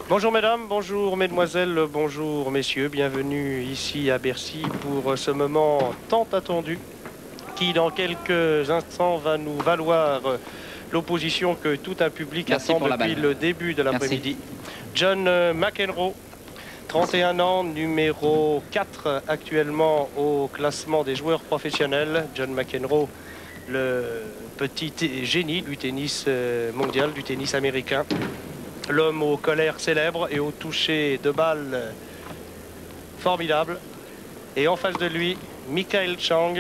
Bonjour mesdames, bonjour mesdemoiselles, bonjour messieurs, bienvenue ici à Bercy pour ce moment tant attendu qui dans quelques instants va nous valoir l'opposition que tout un public attend depuis le début de l'après-midi. John McEnroe, 31 ans, numéro 4 actuellement au classement des joueurs professionnels. John McEnroe, le petit génie du tennis mondial, du tennis américain. L'homme aux colères célèbres et au toucher de balle formidable. Et en face de lui, Michael Chang,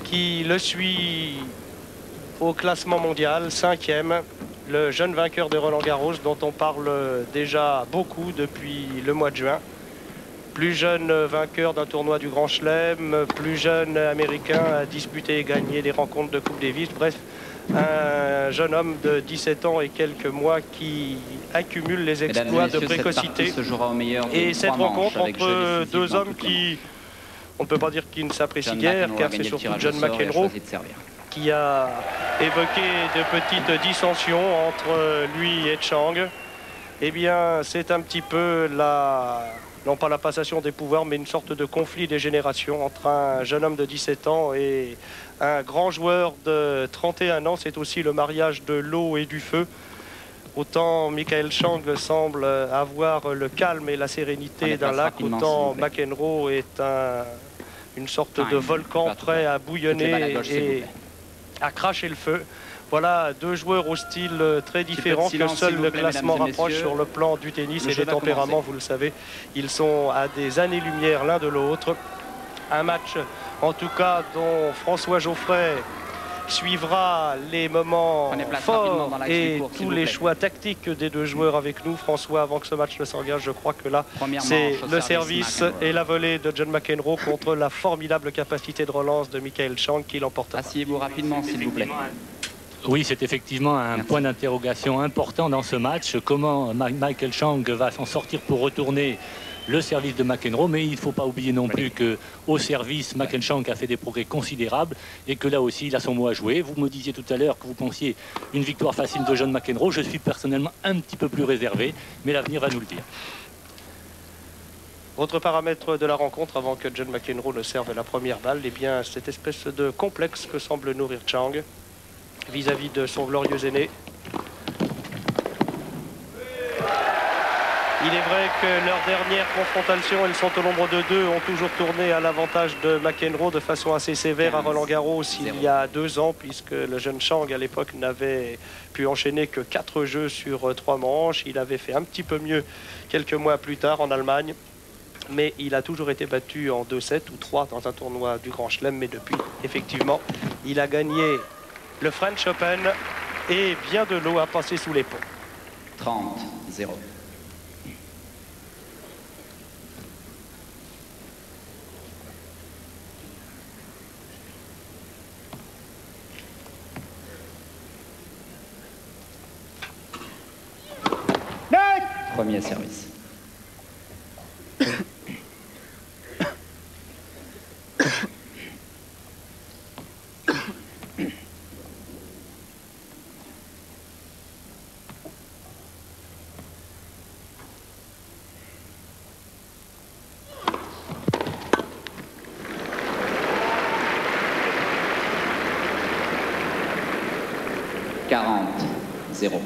qui le suit au classement mondial, 5e, le jeune vainqueur de Roland-Garros dont on parle déjà beaucoup depuis le mois de juin. Plus jeune vainqueur d'un tournoi du Grand Chelem, plus jeune américain à disputer et gagner des rencontres de Coupe Davis. Bref, un jeune homme de 17 ans et quelques mois qui accumule les exploits de précocité. Et cette rencontre entre deux hommes qui, on ne peut pas dire qu'ils ne s'apprécient guère, car c'est surtout John McEnroe qui a évoqué de petites dissensions entre lui et Chang. Eh bien, c'est un petit peu non pas la passation des pouvoirs, mais une sorte de conflit des générations entre un jeune homme de 17 ans et un grand joueur de 31 ans. C'est aussi le mariage de l'eau et du feu. Autant Michael Chang semble avoir le calme et la sérénité d'un lac, autant McEnroe est une sorte de volcan prêt à bouillonner et à cracher le feu. Voilà deux joueurs au style très différents que seul le classement rapproche sur le plan du tennis et des tempéraments, vous le savez. Ils sont à des années-lumière l'un de l'autre. Un match, en tout cas, dont François Geoffrey suivra les moments forts et tous les choix tactiques des deux joueurs avec nous. François, avant que ce match ne s'engage, je crois que là, c'est le service et la volée de John McEnroe contre la formidable capacité de relance de Michael Chang qui l'emporte. Asseyez-vous rapidement, s'il vous plaît. Oui, c'est effectivement un point d'interrogation important dans ce match. Comment Michael Chang va s'en sortir pour retourner le service de McEnroe, mais il ne faut pas oublier non plus qu'au service, Michael Chang a fait des progrès considérables et que là aussi, il a son mot à jouer. Vous me disiez tout à l'heure que vous pensiez une victoire facile de John McEnroe. Je suis personnellement un petit peu plus réservé, mais l'avenir va nous le dire. Autre paramètre de la rencontre, avant que John McEnroe ne serve la première balle, eh bien, cette espèce de complexe que semble nourrir Chang vis-à-vis de son glorieux aîné. Il est vrai que leurs dernières confrontations, elles sont au nombre de 2, ont toujours tourné à l'avantage de McEnroe de façon assez sévère à Roland-Garros il y a 2 ans, puisque le jeune Chang à l'époque n'avait pu enchaîner que 4 jeux sur 3 manches. Il avait fait un petit peu mieux quelques mois plus tard en Allemagne, mais il a toujours été battu en 2-7 ou 3 dans un tournoi du Grand Chelem. Mais depuis, effectivement, il a gagné le French Open et bien de l'eau à passer sous les ponts. 30-0. Premier service. Zéro.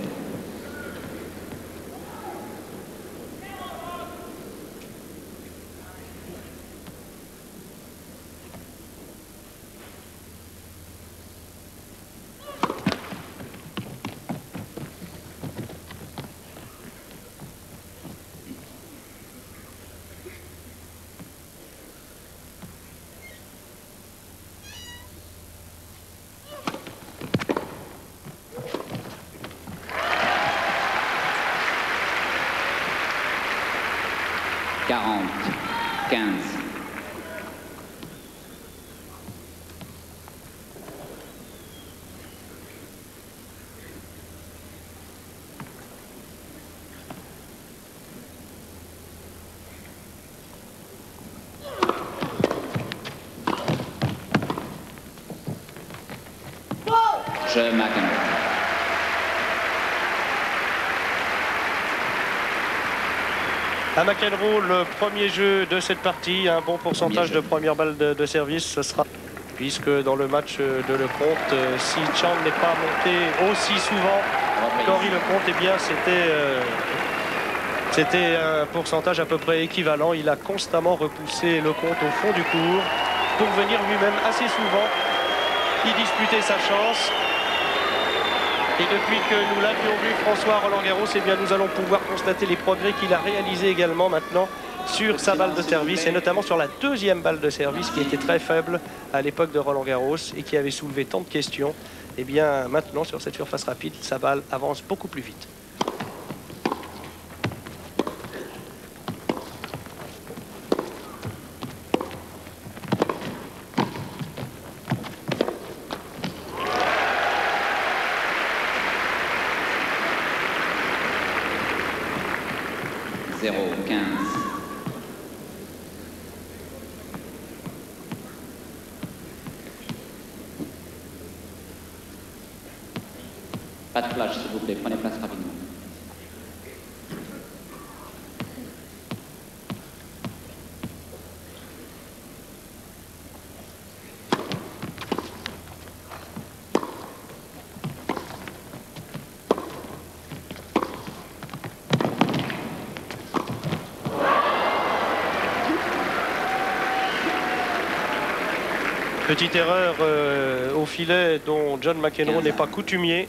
John McEnroe. À McEnroe, le premier jeu de cette partie, un bon pourcentage de première balle de service, ce sera... Puisque dans le match de Lecomte, si Chang n'est pas monté aussi souvent qu'Henri Lecomte, eh bien c'était un pourcentage à peu près équivalent. Il a constamment repoussé Lecomte au fond du court pour venir lui-même assez souvent y disputer sa chance. Et depuis que nous l'avions vu, François Roland-Garros, eh bien nous allons pouvoir constater les progrès qu'il a réalisés également maintenant sur sa balle de service, et notamment sur la deuxième balle de service qui était très faible à l'époque de Roland-Garros et qui avait soulevé tant de questions. Et bien maintenant, sur cette surface rapide, sa balle avance beaucoup plus vite. Pas de flash, s'il vous plaît, prenez place rapidement. Petite erreur au filet dont John McEnroe n'est pas coutumier.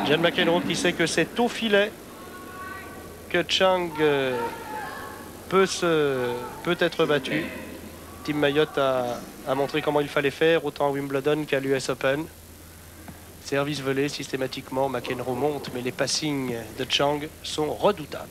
John McEnroe qui sait que c'est au filet que Chang peut être battu. Tim Mayotte a montré comment il fallait faire, autant à Wimbledon qu'à l'US Open. Service volé systématiquement, McEnroe monte, mais les passings de Chang sont redoutables.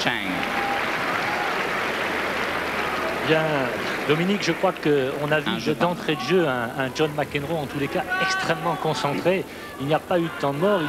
Chang. Bien, Dominique, je crois qu'on a vu d'entrée de jeu un John McEnroe, en tous les cas, extrêmement concentré. Il n'y a pas eu de temps de mort.